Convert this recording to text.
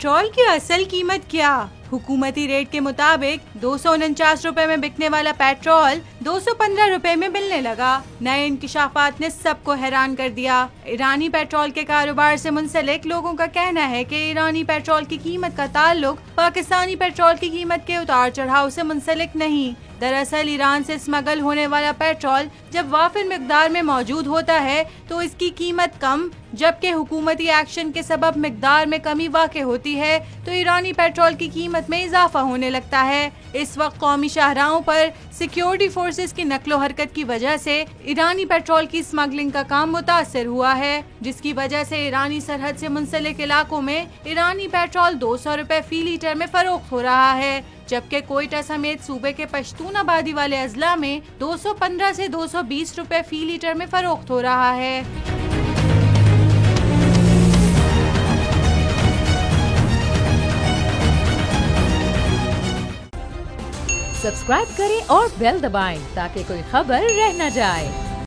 Petrol की असल कीमत क्या? हुकूमती रेट के मुताबिक 249 रुपए में बिकने वाला पेट्रोल 215 रुपए में मिलने लगा। नए इंकिशाफात ने सबको हैरान कर दिया। ईरानी पेट्रोल के कारोबार से मुंसलिक लोगों का कहना है कि ईरानी पेट्रोल की कीमत का ताल्लुक पाकिस्तानी पेट्रोल की कीमत के उतार चढ़ाव से मुंसलिक नहीं। दरअसल ईरान से स्मगल होने वाला पेट्रोल जब वाफिर मिकदार में मौजूद होता है तो इसकी कीमत कम, जबकि हुकूमती एक्शन के सबब मिकदार में कमी वाक़ होती है तो ईरानी पेट्रोल की कीमत में इजाफा होने लगता है। इस वक्त कौमी शाहराहों पर सिक्योरिटी फोर्सेस की नकलो हरकत की वजह से ईरानी पेट्रोल की स्मगलिंग का काम मुतासर हुआ है, जिसकी वजह से ईरानी सरहद से मुंसलिक इलाकों में ईरानी पेट्रोल 200 रुपए फी लीटर में फरोख्त हो रहा है, जबकि कोयटा समेत सूबे के पश्तून आबादी वाले अजला में 215 से 220 रुपए फी लीटर में फरोख्त हो रहा है। सब्सक्राइब करें और बेल दबाएं ताकि कोई खबर रह न जाए।